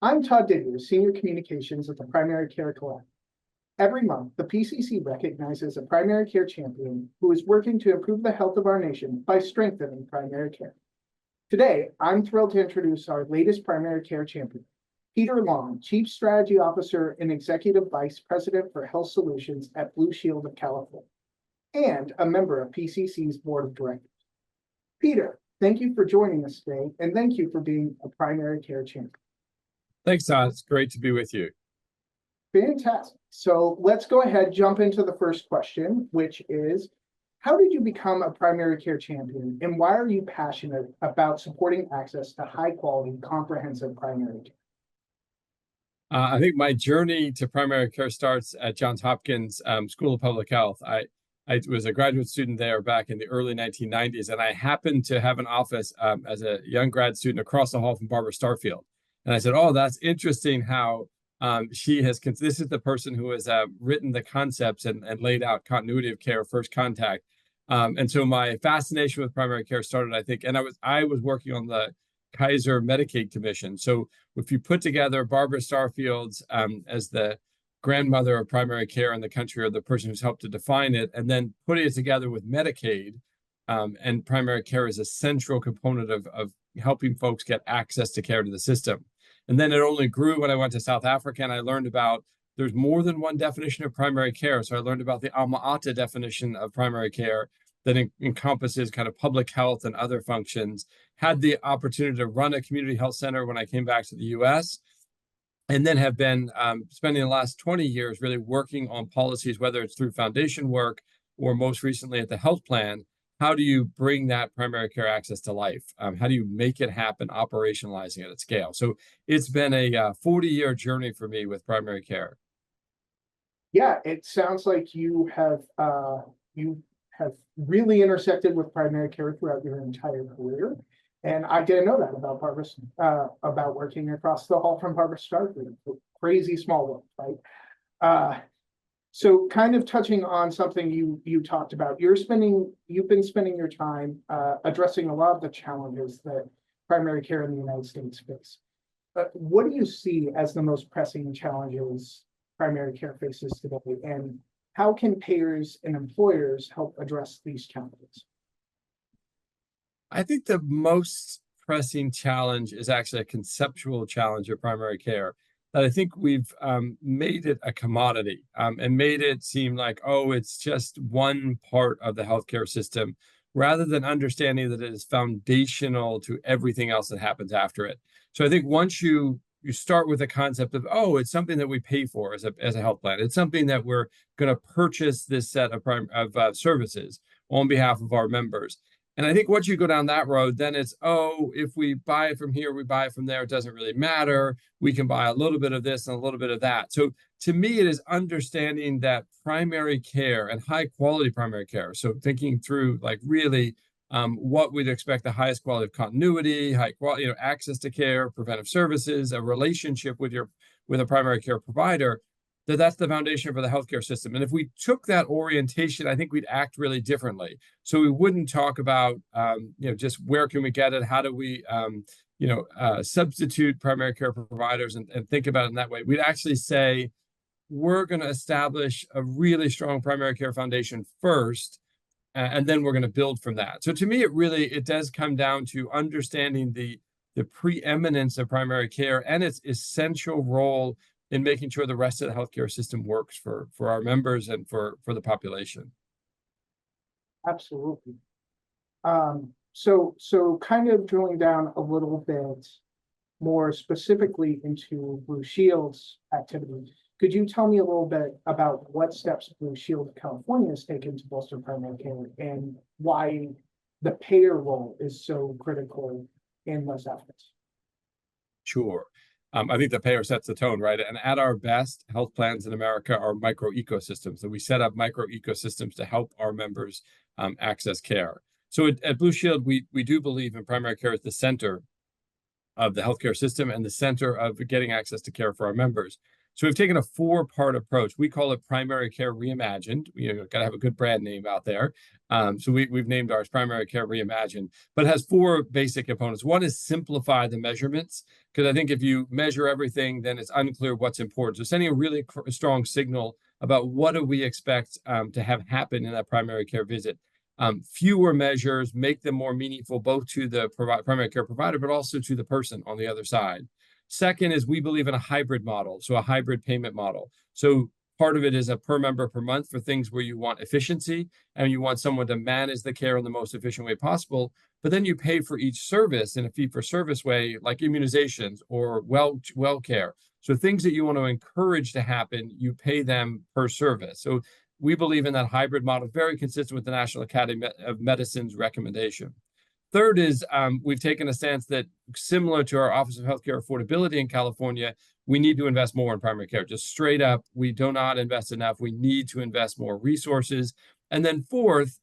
I'm Todd Digger, Senior Communications at the Primary Care Collective. Every month, the PCC recognizes a primary care champion who is working to improve the health of our nation by strengthening primary care. Today, I'm thrilled to introduce our latest primary care champion, Peter Long, Chief Strategy Officer and Executive Vice President for Health Solutions at Blue Shield of California, and a member of PCC's Board of Directors. Peter, thank you for joining us today, and thank you for being a primary care champion. Thanks, Todd. It's great to be with you. Fantastic. So let's go ahead, jump into the first question, which is, how did you become a primary care champion, and why are you passionate about supporting access to high quality, comprehensive primary care? I think my journey to primary care starts at Johns Hopkins School of Public Health. I was a graduate student there back in the early 1990s, and I happened to have an office as a young grad student across the hall from Barbara Starfield. And I said, oh, that's interesting how this is the person who has written the concepts and laid out continuity of care, first contact. And so my fascination with primary care started, I think, and I was working on the Kaiser Medicaid Commission. So if you put together Barbara Starfield's as the grandmother of primary care in the country, or the person who's helped to define it, and then putting it together with Medicaid, and primary care is a central component of helping folks get access to care to the system. And then it only grew when I went to South Africa, and I learned about there's more than one definition of primary care. So I learned about the Alma Ata definition of primary care that encompasses kind of public health and other functions. Had the opportunity to run a community health center when I came back to the US, and then have been spending the last 20 years really working on policies, whether it's through foundation work or most recently at the health plan. How do you bring that primary care access to life? How do you make it happen, operationalizing it at scale? So it's been a 40-year journey for me with primary care. Yeah, it sounds like you have really intersected with primary care throughout your entire career. And I didn't know that about Barbara, about working across the hall from Barbara Starfield. Crazy small world, right? So kind of touching on something you talked about, you've been spending your time addressing a lot of the challenges that primary care in the United States face. What do you see as the most pressing challenges primary care faces today, and how can payers and employers help address these challenges? I think the most pressing challenge is actually a conceptual challenge of primary care. That I think we've made it a commodity and made it seem like, oh, it's just one part of the healthcare system, rather than understanding that it is foundational to everything else that happens after it. So I think once you start with the concept of, oh, it's something that we pay for as a health plan. It's something that we're going to purchase this set of services on behalf of our members. And I think once you go down that road, then it's, oh, if we buy it from here, we buy it from there, it doesn't really matter. We can buy a little bit of this and a little bit of that. So to me, it is understanding that primary care and high quality primary care. So thinking through like really what we'd expect, the highest quality of continuity, high quality, access to care, preventive services, a relationship with a primary care provider. That's the foundation for the healthcare system. And if we took that orientation, I think we'd act really differently. So we wouldn't talk about, just where can we get it? How do we, substitute primary care providers and think about it in that way? We'd actually say, we're going to establish a really strong primary care foundation first, and then we're going to build from that. So to me, it does come down to understanding the preeminence of primary care and its essential role in making sure the rest of the healthcare system works for our members and for the population. Absolutely. So kind of drilling down a little bit more specifically into Blue Shield's activity, could you tell me a little bit about what steps Blue Shield of California has taken to bolster primary care and why the payer role is so critical in those efforts? Sure. I think the payer sets the tone, right? And at our best, health plans in America are micro ecosystems. So we set up micro ecosystems to help our members access care. So at Blue Shield, we do believe in primary care as the center of the healthcare system and the center of getting access to care for our members. So we've taken a four-part approach. We call it Primary Care Reimagined. Got to have a good brand name out there. So we've named ours Primary Care Reimagined, but it has four basic components. One is simplify the measurements, because I think if you measure everything, then it's unclear what's important. So sending a really strong signal about what do we expect to have happen in that primary care visit. Fewer measures, make them more meaningful, both to the primary care provider, but also to the person on the other side. Second is we believe in a hybrid model, so a hybrid payment model. So part of it is a per member per month for things where you want efficiency and you want someone to manage the care in the most efficient way possible. But then you pay for each service in a fee-for-service way, like immunizations or well care. So things that you want to encourage to happen, you pay them per service. So we believe in that hybrid model, very consistent with the National Academy of Medicine's recommendation. Third is we've taken a stance that, similar to our Office of Healthcare Affordability in California, we need to invest more in primary care. Just straight up, we do not invest enough. We need to invest more resources. And then fourth,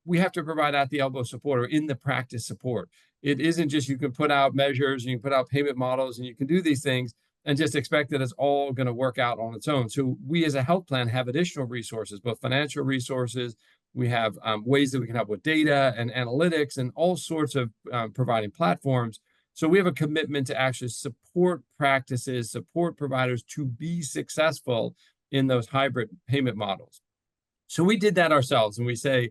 we have to provide at the elbow support or in the practice support. It isn't just you can put out measures and you can put out payment models and you can do these things and just expect that it's all going to work out on its own. So we as a health plan have additional resources, both financial resources. We have ways that we can help with data and analytics and all sorts of providing platforms. So we have a commitment to actually support practices, support providers to be successful in those hybrid payment models. So we did that ourselves, and we say,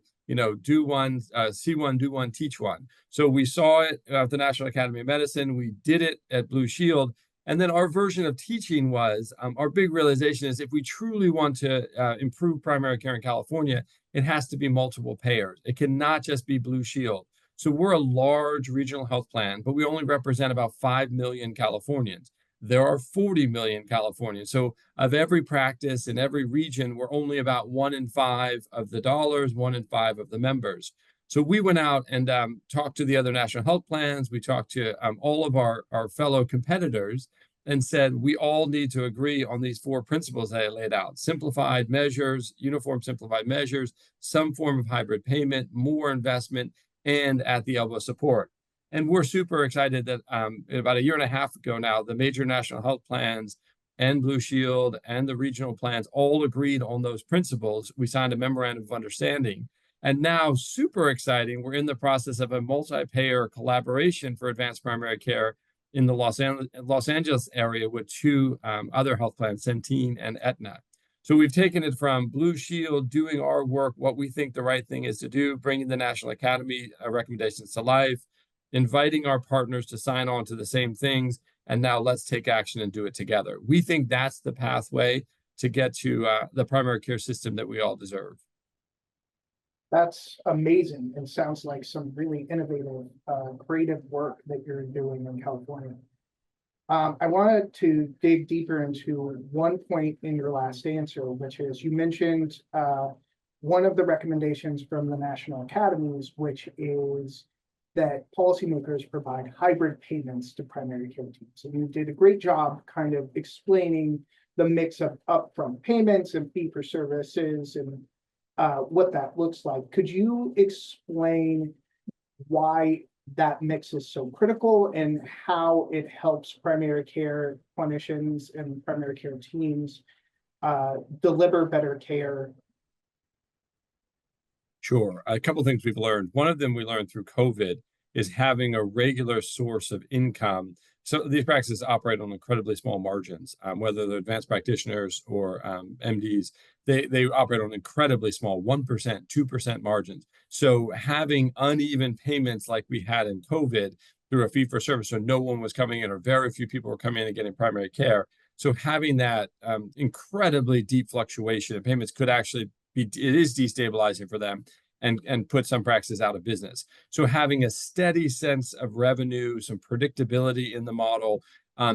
do one, see one, do one, teach one. So we saw it at the National Academy of Medicine. We did it at Blue Shield. And then our version of teaching was, our big realization is if we truly want to improve primary care in California, it has to be multiple payers. It cannot just be Blue Shield. So we're a large regional health plan, but we only represent about 5 million Californians. There are 40 million Californians. So of every practice in every region, we're only about 1 in 5 of the dollars, 1 in 5 of the members. So we went out and talked to the other national health plans. We talked to all of our fellow competitors and said, we all need to agree on these four principles that I laid out: simplified measures, uniform simplified measures, some form of hybrid payment, more investment, and at the elbow support. And we're super excited that about a year and a half ago now, the major national health plans and Blue Shield and the regional plans all agreed on those principles. We signed a memorandum of understanding. And now, super exciting, we're in the process of a multi-payer collaboration for advanced primary care in the Los Angeles area with two other health plans, Centene and Aetna. So we've taken it from Blue Shield, doing our work, what we think the right thing is to do, bringing the National Academy recommendations to life, inviting our partners to sign on to the same things, and now let's take action and do it together. We think that's the pathway to get to the primary care system that we all deserve. That's amazing and sounds like some really innovative, creative work that you're doing in California. I wanted to dig deeper into one point in your last answer, which is you mentioned one of the recommendations from the National Academies, which is that policymakers provide hybrid payments to primary care teams. And you did a great job kind of explaining the mix of upfront payments and fee for services and what that looks like. Could you explain why that mix is so critical and how it helps primary care clinicians and primary care teams deliver better care? Sure. A couple of things we've learned. One of them we learned through COVID is having a regular source of income. So these practices operate on incredibly small margins, whether they're advanced practitioners or MDs. They operate on incredibly small 1%, 2% margins. So having uneven payments like we had in COVID through a fee for service, so no one was coming in or very few people were coming in and getting primary care. So having that incredibly deep fluctuation in payments could actually it is destabilizing for them and put some practices out of business. So having a steady sense of revenue, some predictability in the model,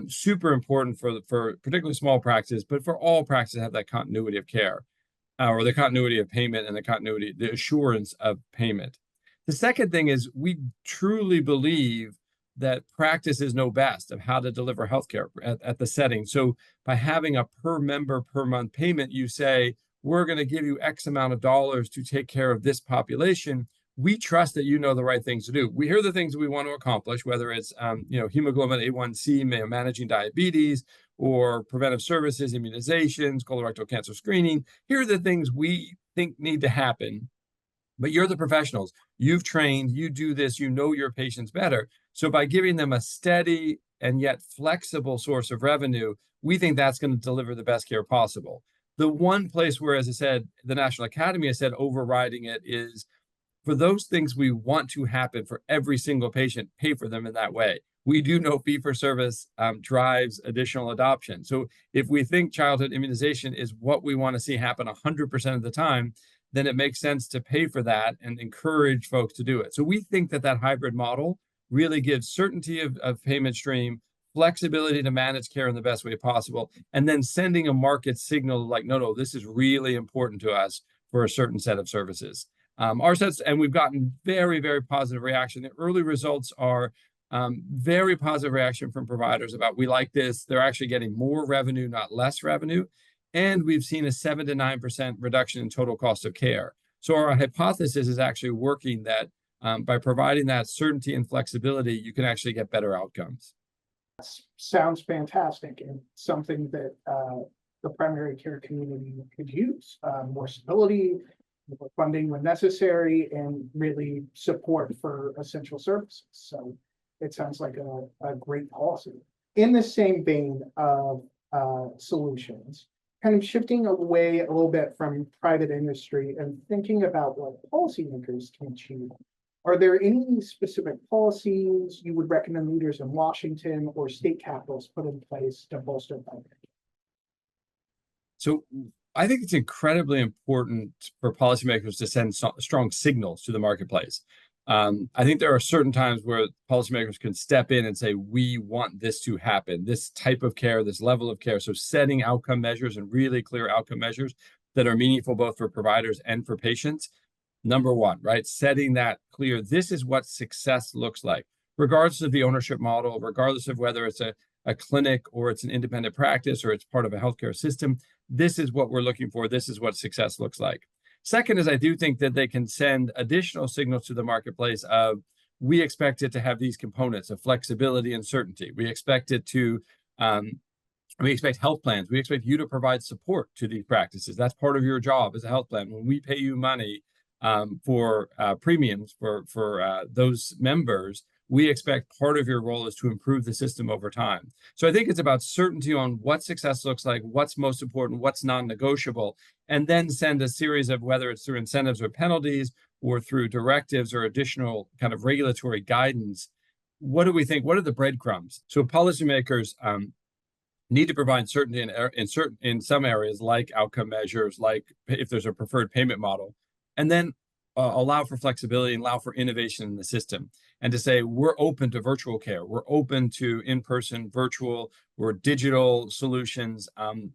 super important for particularly small practices, but for all practices have that continuity of care, or the continuity of payment and the assurance of payment. The second thing is we truly believe that practices know best of how to deliver healthcare at the setting. So by having a per member per month payment, you say, we're going to give you X amount of dollars to take care of this population. We trust that you know the right things to do. We hear the things we want to accomplish, whether it's hemoglobin A1C, managing diabetes, or preventive services, immunizations, colorectal cancer screening. Here are the things we think need to happen. But you're the professionals. You've trained, you do this, you know your patients better. So by giving them a steady and yet flexible source of revenue, we think that's going to deliver the best care possible. The one place where, as I said, the National Academy has said overriding it is for those things we want to happen for every single patient, pay for them in that way. We do know fee-for-service drives additional adoption. So if we think childhood immunization is what we want to see happen 100% of the time, then it makes sense to pay for that and encourage folks to do it. So we think that that hybrid model really gives certainty of payment stream, flexibility to manage care in the best way possible, and then sending a market signal like, no, this is really important to us for a certain set of services. Our sets, and we've gotten very, very positive reaction. The early results are very positive reaction from providers about we like this. They're actually getting more revenue, not less revenue. And we've seen a 7 to 9% reduction in total cost of care. So our hypothesis is actually working that by providing that certainty and flexibility, you can actually get better outcomes. Sounds fantastic and something that the primary care community could use. More stability, more funding when necessary, and really support for essential services. So it sounds like a great policy. In the same vein of solutions, kind of shifting away a little bit from private industry and thinking about what policymakers can achieve. Are there any specific policies you would recommend leaders in Washington or state capitals put in place to bolster primary care? So I think it's incredibly important for policymakers to send strong signals to the marketplace. I think there are certain times where policymakers can step in and say, we want this to happen, this type of care, this level of care. So setting outcome measures and really clear outcome measures that are meaningful both for providers and for patients. Number one, right? Setting that clear, this is what success looks like, regardless of the ownership model, regardless of whether it's a clinic or it's an independent practice or it's part of a healthcare system. This is what we're looking for. This is what success looks like. Second is I do think that they can send additional signals to the marketplace of we expect it to have these components of flexibility and certainty. We expect it to, we expect health plans. We expect you to provide support to these practices. That's part of your job as a health plan. When we pay you money for premiums for those members, we expect part of your role is to improve the system over time. So I think it's about certainty on what success looks like, what's most important, what's non-negotiable, and then send a series of, whether it's through incentives or penalties or through directives or additional kind of regulatory guidance. What do we think? What are the breadcrumbs? So policymakers need to provide certainty in some areas, like outcome measures, like if there's a preferred payment model, and then allow for flexibility and allow for innovation in the system. And to say, we're open to virtual care, we're open to in-person, virtual, or digital solutions.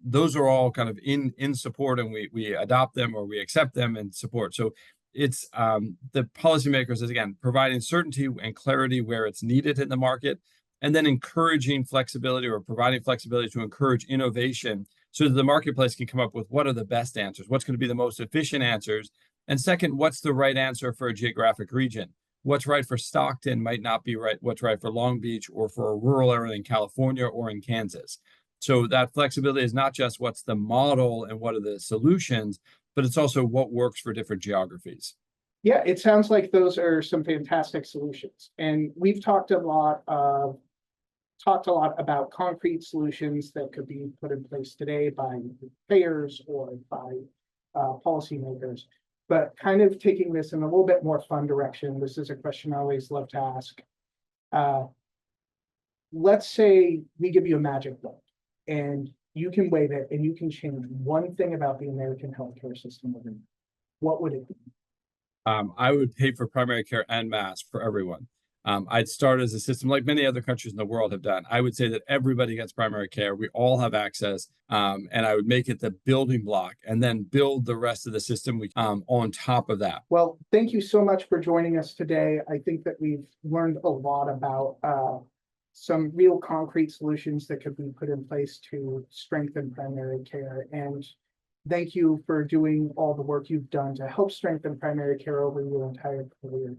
Those are all kind of in support, and we adopt them or we accept them and support. So it's the policymakers is, again, providing certainty and clarity where it's needed in the market, and then encouraging flexibility or providing flexibility to encourage innovation so that the marketplace can come up with what are the best answers, what's going to be the most efficient answers. And second, what's the right answer for a geographic region? What's right for Stockton might not be right. What's right for Long Beach or for a rural area in California or in Kansas. So that flexibility is not just what's the model and what are the solutions, but it's also what works for different geographies. Yeah, it sounds like those are some fantastic solutions. And we've talked a lot about concrete solutions that could be put in place today by payers or by policymakers. But kind of taking this in a little bit more fun direction, this is a question I always love to ask. Let's say we give you a magic wand and you can wave it and you can change one thing about the American healthcare system. What would it be? I would pay for primary care en masse for everyone. I'd start as a system like many other countries in the world have done. I would say that everybody gets primary care. We all have access, and I would make it the building block and then build the rest of the system on top of that. Well, thank you so much for joining us today. I think that we've learned a lot about some real concrete solutions that could be put in place to strengthen primary care. And thank you for doing all the work you've done to help strengthen primary care over your entire career.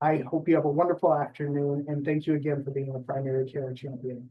I hope you have a wonderful afternoon, and thank you again for being a primary care champion.